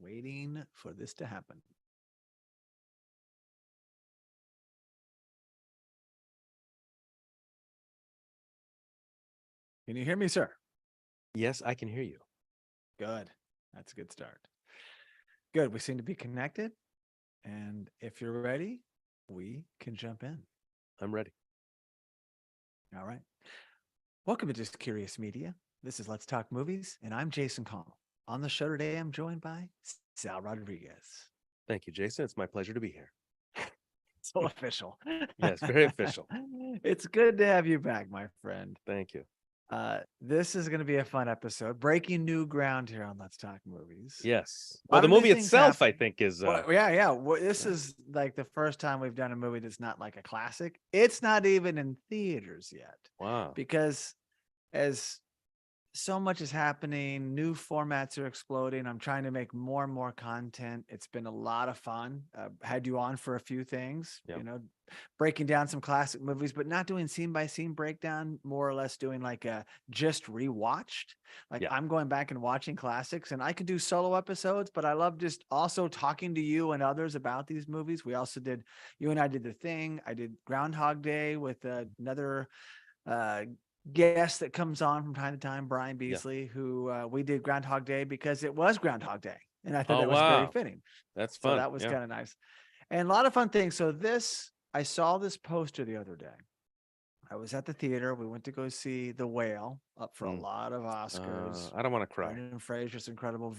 waiting for this to happen. Can you hear me, sir? Yes, I can hear you. Good. That's a good start. Good. We seem to be connected. And if you're ready, we can jump in. I'm ready. All right. Welcome to Just Curious Media. This is Let's Talk Movies, and I'm Jason Connell. On the show today, I'm joined by Sal Rodriguez. Thank you, Jason. It's my pleasure to be here. So official. Yes, very official. It's good to have you back, my friend. Thank you. This is going to be a fun episode. Breaking new ground here on Let's Talk Movies. Yes. A lot Well, the of new movie things itself, happen. I think, is. Well, yeah. Well, this is like the first time we've done a movie that's not like a classic. It's not even in theaters yet. Wow. Because as so much is happening, new formats are exploding. I'm trying to make more and more content. It's been a lot of fun. Had you on for a few things, Yep. breaking down some classic movies, but not doing scene by scene breakdown, more or less doing like a just rewatched. Like Yeah. I'm going back and watching classics, and I could do solo episodes, but I love just also talking to you and others about these movies. We also did, you and I did The Thing. I did Groundhog Day with another guest that comes on from time to time, Brian Beasley, who we did Groundhog Day because it was Groundhog Day. And I thought that was very fitting. That's So fun. that was kind of nice. And a lot of fun things. So I saw this poster the other day. I was at the theater. We went to go see The Whale, up for a lot of Oscars. I don't want to cry. Brendan Fraser's incredible.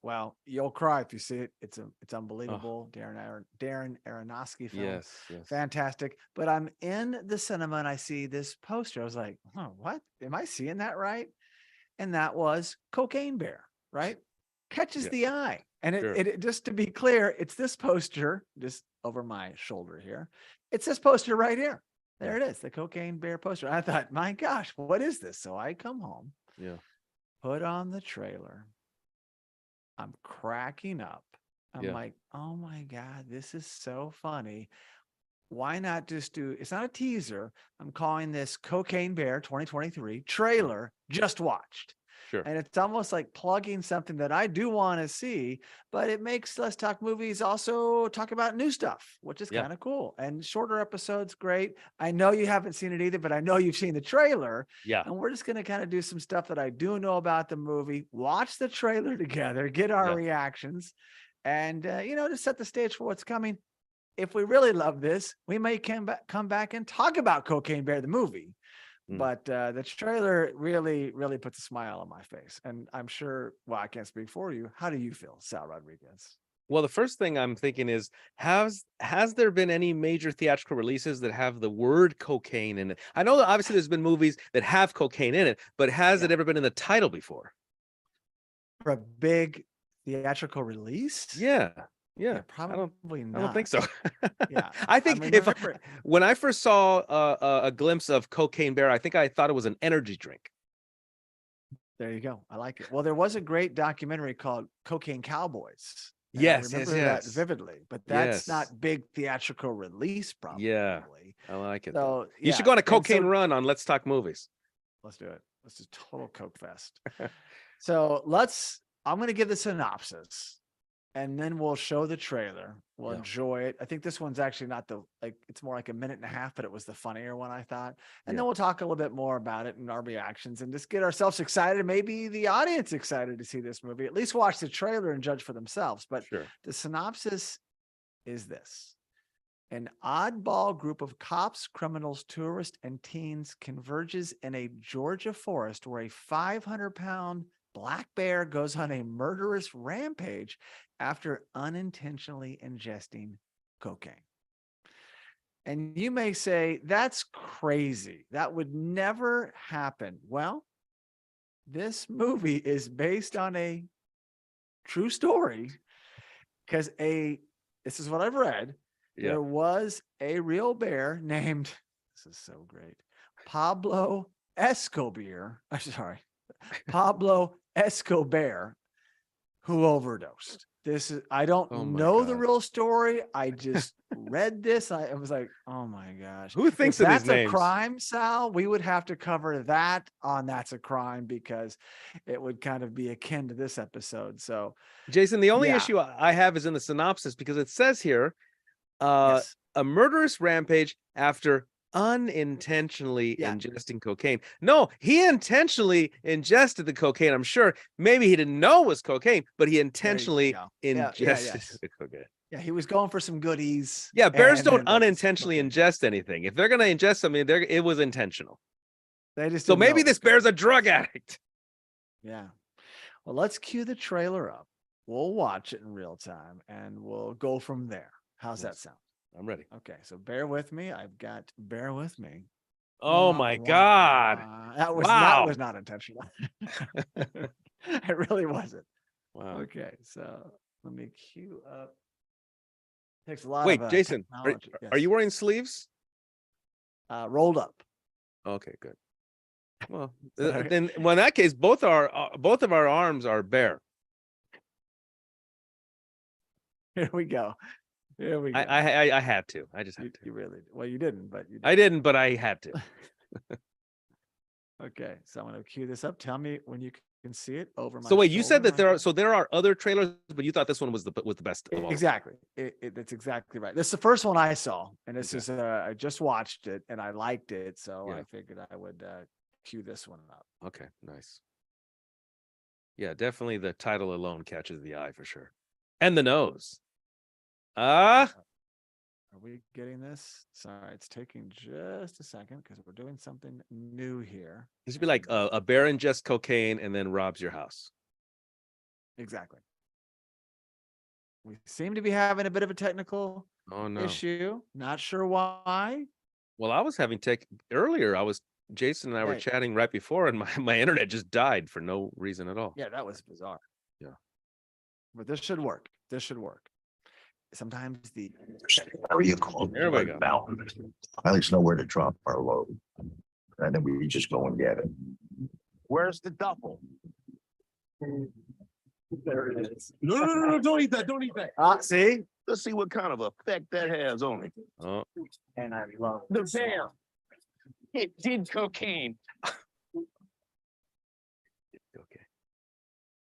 Well, you'll cry if you see it. It's unbelievable. Darren Aronofsky film. Yes. Fantastic. But I'm in the cinema and I see this poster. I was like, oh, what? Am I seeing that right? And that was Cocainebear, right? Catches the eye. And it just to be clear, it's this poster just over my shoulder here. It's this poster right here. There it is, the Cocainebear poster. I thought, my gosh, what is this? So I come home, put on the trailer. I'm cracking up. I'm like, oh my God, this is so funny. Why not just it's not a teaser. I'm calling this Cocainebear 2023 trailer just watched. Sure. And it's almost like plugging something that I do want to see, but it makes Let's Talk Movies also talk about new stuff, which is kind of cool. And shorter episodes, great. I know you haven't seen it either, but I know you've seen the trailer. Yeah. And we're just going to kind of do some stuff that I do know about the movie, watch the trailer together, get our reactions, and, to set the stage for what's coming. If we really love this, we may come back and talk about Cocainebear, the movie. But the trailer really, really puts a smile on my face. And I'm sure, well, I can't speak for you. How do you feel, Sal Rodriguez? Well, the first thing I'm thinking is, has there been any major theatrical releases that have the word cocaine in it? I know that obviously there's been movies that have cocaine in it, but has it ever been in the title before? For a big theatrical release? Yeah, probably not. I don't think so. Yeah, I think when I first saw a glimpse of Cocainebear, I think I thought it was an energy drink. There you go. I like it. Well, there was a great documentary called Cocaine Cowboys. Yes, I remember that vividly, but that's not big theatrical release, probably. Yeah, I like it. So you should go on a cocaine run on Let's Talk Movies. Let's do it. Let's do total Coke fest. So I'm going to give the synopsis. And then we'll show the trailer. We'll enjoy it. I think this one's actually not it's more like a minute and a half, but it was the funnier one, I thought. And then we'll talk a little bit more about it and our reactions and just get ourselves excited. Maybe the audience excited to see this movie, at least watch the trailer and judge for themselves. But the synopsis is this. An oddball group of cops, criminals, tourists, and teens converges in a Georgia forest where a 500-pound black bear goes on a murderous rampage after unintentionally ingesting cocaine. And you may say, that's crazy. That would never happen. Well, this movie is based on a true story because this is what I've read. Yeah. There was a real bear named, this is so great, Pablo Escobar, who overdosed. I don't Oh my know the God. real story. I just read this. I was like, oh my gosh. Who thinks If of these that's a names? crime, Sal, we would have to cover that on That's a Crime, because it would kind of be akin to this episode. So Jason, the only yeah. issue I have is in the synopsis, because it says here, Yes. a murderous rampage after unintentionally Yeah. ingesting cocaine. No, he intentionally ingested the cocaine. I'm sure maybe he didn't know it was cocaine, but he There you intentionally go. ingested Yes. the cocaine. Yeah, he was going for some goodies. Yeah, bears and don't ended up with some unintentionally cocaine. ingest anything. If they're gonna ingest something, it was intentional. They just So didn't know maybe it was this bear's a cocaine. drug addict. Yeah. Well, let's cue the trailer up. We'll watch it in real time and we'll go from there. How's that Yes. sound? I'm ready. Okay, so bear with me. Bear with me. Oh my God. That Wow. was not intentional. It really wasn't. Wow. Okay, so let me cue up. Takes a lot Wait, of Jason, technology. are you wearing sleeves? Rolled up? Okay, good. Well, Sorry. then, well, in that case, both of our arms are bare. Here we go. Here we go. I had to. I just had to. You really, well, you didn't, but you did. I didn't, but I had to. Okay, so I'm going to cue this up. Tell me when you can see it over my So wait, you said shoulder that right there are other trailers, but you thought this one was the best of all. Exactly. That's exactly right. This is the first one I saw, and this Okay. is I just watched it and I liked it, so Yeah. I figured I would cue this one up. Okay, nice. Yeah, definitely the title alone catches the eye for sure. And the nose. Are we getting this? Sorry, it's taking just a second because we're doing something new here. This would be like a bear ingests cocaine and then robs your house. Exactly. We seem to be having a bit of a technical Oh issue. Not sure why. Well, I was having earlier. Jason and I were Right. chatting right before, and my internet just died for no reason at all. Yeah, that was bizarre. Yeah. But this should work. This should work. Sometimes the Where you call There we go. now. I at least know where to drop our load. And then we just go and get it. Where's the duffel? there it is. No, don't eat that, don't eat that. See? Let's see what kind of effect that has on it. Oh, And I love The bear. It did cocaine. okay.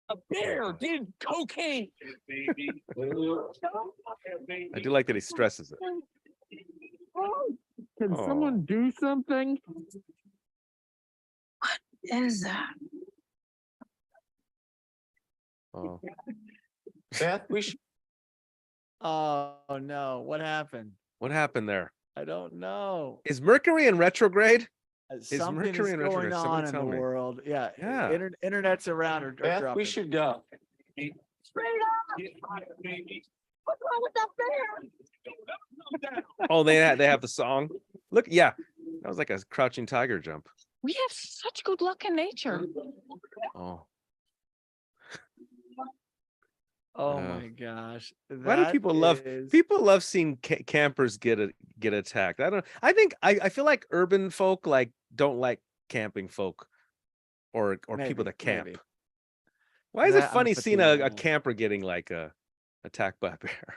A bear did cocaine. I do like that he stresses it. Can Oh. someone do something? Is that? Oh, Beth, we should. Oh no, what happened? what happened there? I don't know. Is Mercury in retrograde? Something Mercury is in going retrograde? on Somebody in tell the me. world. Yeah. Yeah. Internet's around or Beth, dropping. we should straight up. What's wrong with that bear? Oh, they have the song. Look, yeah, that was like a crouching tiger jump. We have such good luck in nature. Oh, Oh Yeah. my gosh. why do people love seeing campers get attacked? I feel like urban folk don't like camping folk or people that camp. Maybe. Why is it That- I'm funny gonna put seeing the, a camper getting like attacked by a bear?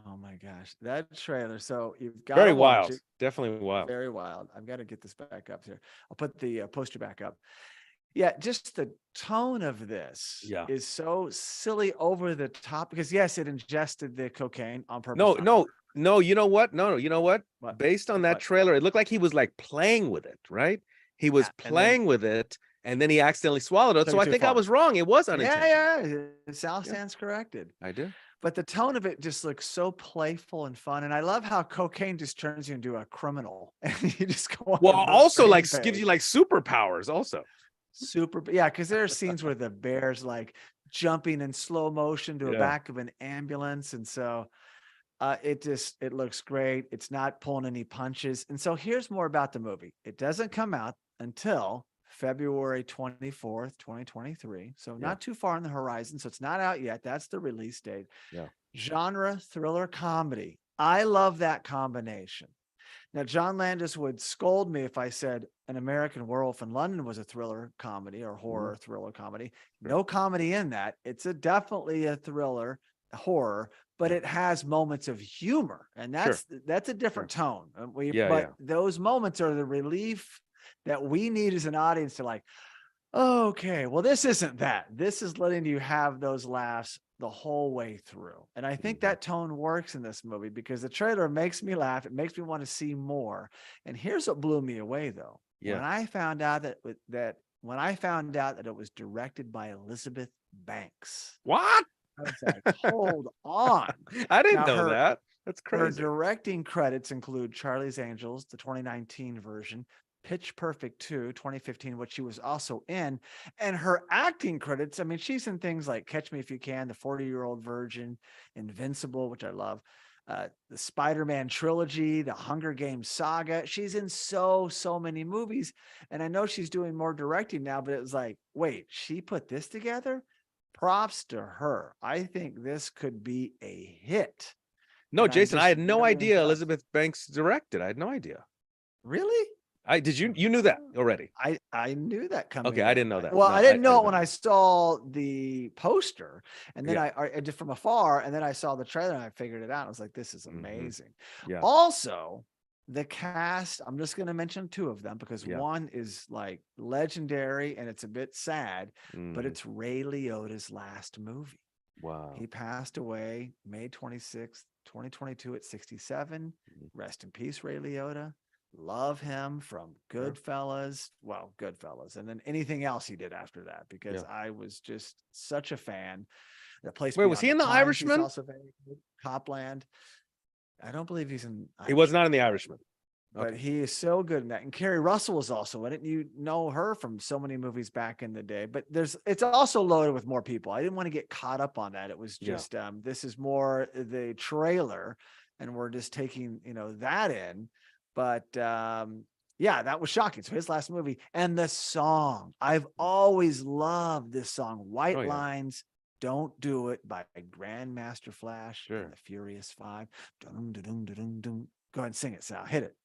Oh my gosh. That trailer. So you've got Very to watch wild. it. Definitely wild. Very wild. I've got to get this back up here. I'll put the poster back up. Yeah, just the tone of this Yeah. is so silly, over the top, because yes, it ingested the cocaine on purpose. No, you know what? No, you know what? What? Based on that What? trailer, it looked like he was like playing with it, right? He was Yeah, and then- playing with it, and then he accidentally swallowed it. Took So it I too think I far. was wrong. It was unintentional. Yeah. Sal stands corrected. I do. But the tone of it just looks so playful and fun. And I love how cocaine just turns you into a criminal. And you just go on Well, a also like rampage. gives you like superpowers also. Yeah, because there are scenes where the bear's like jumping in slow motion to Yeah. a back of an ambulance. And so it looks great. It's not pulling any punches. And so here's more about the movie. It doesn't come out until February 24th, 2023. So not too far on the horizon. So it's not out yet. That's the release date. Yeah. Genre, thriller, comedy. I love that combination. Now, John Landis would scold me if I said An American Werewolf in London was a thriller comedy or horror thriller comedy. No comedy in that. It's definitely a thriller horror, but it has moments of humor, and that's a different tone. But those moments are the relief that we need as an audience to like, okay, well, this isn't that. This is letting you have those laughs the whole way through. And I think that tone works in this movie because the trailer makes me laugh. It makes me want to see more. And here's what blew me away though. Yeah. When I found out that it was directed by Elizabeth Banks. What? I was like, hold on. I didn't Now, know that. That's Her crazy. directing credits include Charlie's Angels, the 2019 version, Pitch Perfect 2, 2015, which she was also in. And her acting credits, I mean, she's in things like Catch Me If You Can, The 40-Year-Old Virgin, Invincible, which I love, the Spider-Man trilogy, the Hunger Games saga. She's in so many movies. And I know she's doing more directing now, but it was like, wait, she put this together? Props to her. I think this could be a hit. No, And I'm Jason, I just had no really idea impressed. Elizabeth Banks directed. I had no idea. Really? You knew that already. I knew that coming. Okay, I didn't know that. Well, No, I didn't know I it when I saw the poster, and then Yeah. I did from afar, and then I saw the trailer and I figured it out. I was like, this is amazing. Yeah. Also, the cast, I'm just going to mention two of them because Yeah. one is like legendary and it's a bit sad, but Mhm. it's Ray Liotta's last movie. Wow. He passed away May 26th, 2022 at 67. Rest in peace, Ray Liotta. Love him from Goodfellas. Well, Goodfellas. And then anything else he did after that, because I was just such a fan. The Place Wait, was he Beyond in The Pines, he's Irishman? also very good. Copland. I don't believe he's in. He was not in The Irishman. But he is so good in that. And Keri Russell was also in it. You know her from so many movies back in the day. But it's also loaded with more people. I didn't want to get caught up on that. It was just this is more the trailer, and we're just taking that in. But that was shocking. So his last movie and the song. I've always loved this song, White Lines. Don't Do It by Grandmaster Flash and the Furious Five. Dun, dun, dun, dun, dun, dun. Go ahead and sing it, Sal. Hit it.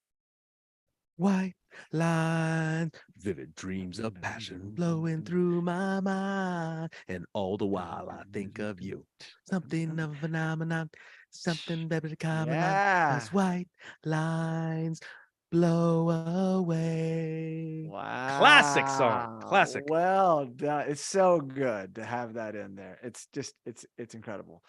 White lines, vivid dreams of passion blowing through my mind, and all the while I think of you. Something of a phenomenon, something better to come on. As white lines blow away. Wow. Classic song. Classic. Well done. It's so good to have that in there. It's just, it's incredible.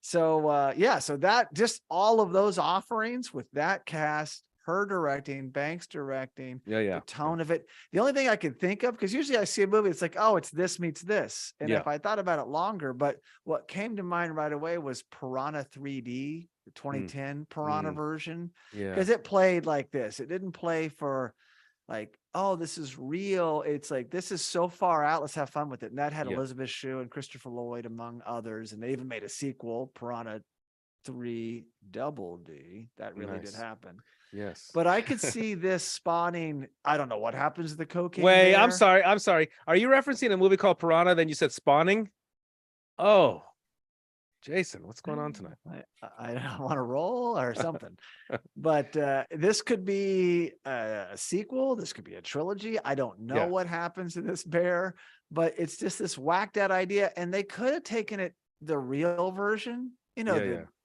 So so that just all of those offerings with that cast, her directing, Banks directing, the tone of it. The only thing I could think of, because usually I see a movie, it's like, oh, it's this meets this. And if I thought about it longer, but what came to mind right away was Piranha 3D, the 2010 Piranha version. Because it played like this. It didn't play for like, oh, this is real. It's like, this is so far out. Let's have fun with it. And that had Elizabeth Shue and Christopher Lloyd, among others. And they even made a sequel, Piranha 3 Double D. That really did happen. Yes. But I could see this spawning. I don't know what happens to the cocaine. Wait, bear. I'm sorry. Are you referencing a movie called Piranha? Then you said Spawning? Oh, Jason, what's going on tonight? I don't want to roll or something. But this could be a sequel. This could be a trilogy. I don't know what happens to this bear, but it's just this whacked out idea. And they could have taken it the real version,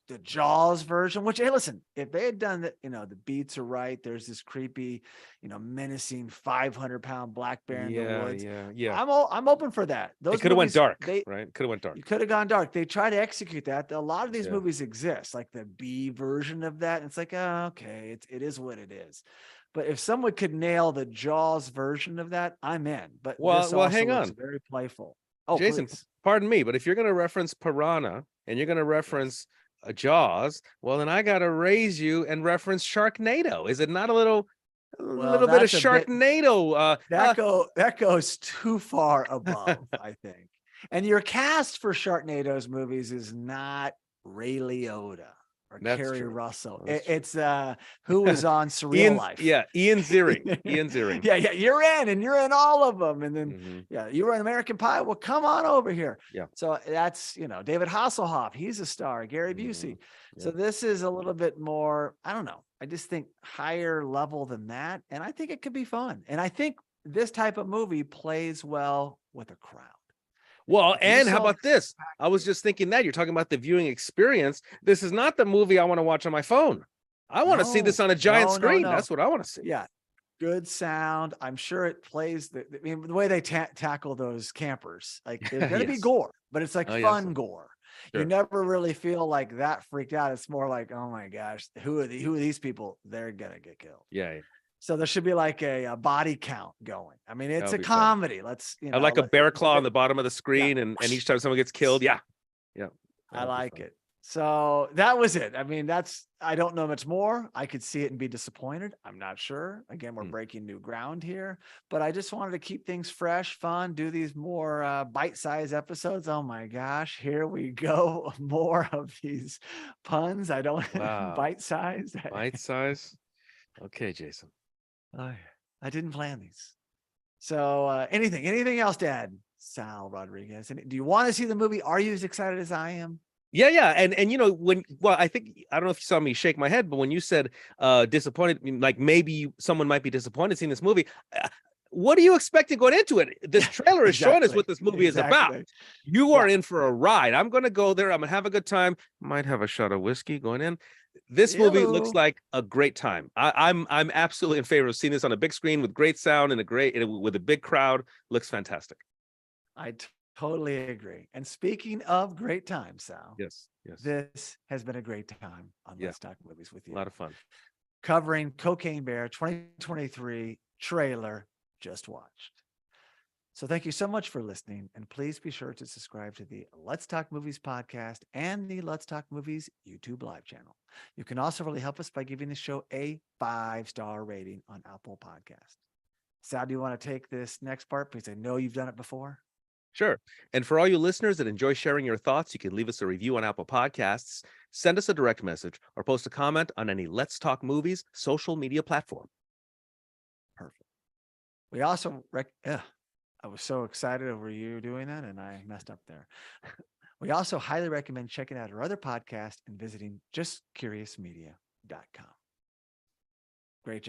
the Jaws version, which, hey, listen, if they had done that, the beats are right. There's this creepy, menacing 500-pound black bear in the woods. Yeah. I'm open for that. Those It could have went movies, dark, right? Could have went dark. You could have gone dark. They try to execute that. A lot of these movies exist, like the B version of that. And it's like, oh, okay, it is what it is. But if someone could nail the Jaws version of that, I'm in. But this also hang looks on. very playful. Oh, Jason, please. pardon me, but if you're going to reference Piranha and you're going to reference Jaws, well, then I got to raise you and reference Sharknado. Is it not a little bit of Sharknado? That goes too far above, I think. And your cast for Sharknado's movies is not Ray Liotta or Keri Russell. It's who was on Surreal Life. Yeah, Ian Ziering. Yeah, you're in all of them. And then you were in American Pie. Well, come on over here. Yeah. So that's David Hasselhoff. He's a star. Gary Busey. So this is a little bit more. I don't know. I just think higher level than that. And I think it could be fun. And I think this type of movie plays well with a crowd. Well, If you and how saw about this? I was just thinking that you're talking about the viewing experience. This is not the movie I want to watch on my phone. I want to see this on a giant screen. That's what I want to see. Yeah. Good sound. I'm sure it plays the way they tackle those campers, like there's going to be Yes. gore, but it's like Oh, yes. fun gore. Sure. You never really feel like that freaked out. It's more like, oh my gosh, who are these people? They're going to get killed. Yeah. So there should be like a body count going. I mean, it's That'll a be fun. comedy. Let's, I like a bear claw on the bottom of the screen, and each time someone gets killed. Yeah. Yeah. I like it. So that was it. I mean, I don't know much more. I could see it and be disappointed. I'm not sure. Again, we're breaking new ground here, but I just wanted to keep things fresh, fun, do these more bite-sized episodes. Oh my gosh, here we go. More of these puns. I don't bite-sized. Bite-size. Okay, Jason. I didn't plan these. So anything else to add, Sal Rodriguez? And do you want to see the movie? Are you as excited as I am? Yeah. And you know, I think, I don't know if you saw me shake my head, but when you said disappointed, like maybe someone might be disappointed seeing this movie. What are you expecting going into it? This trailer is showing us what this movie is about. You are in for a ride. I'm going to go there. I'm going to have a good time. Might have a shot of whiskey going in. This movie looks like a great time. I'm absolutely in favor of seeing this on a big screen with great sound and with a big crowd. Looks fantastic. I totally agree. And speaking of great time, Sal. Yes. This has been a great time on Let's Talk Movies with you. A lot of fun. Covering Cocaine Bear 2023 trailer just watched. So thank you so much for listening. And please be sure to subscribe to the Let's Talk Movies podcast and the Let's Talk Movies YouTube live channel. You can also really help us by giving the show a 5-star rating on Apple Podcast. Sal, do you want to take this next part? Because I know you've done it before. Sure. And for all you listeners that enjoy sharing your thoughts, you can leave us a review on Apple Podcasts, send us a direct message, or post a comment on any Let's Talk Movies social media platform. Perfect. We also, I was so excited over you doing that, and I messed up there. We also highly recommend checking out our other podcast and visiting justcuriousmedia.com.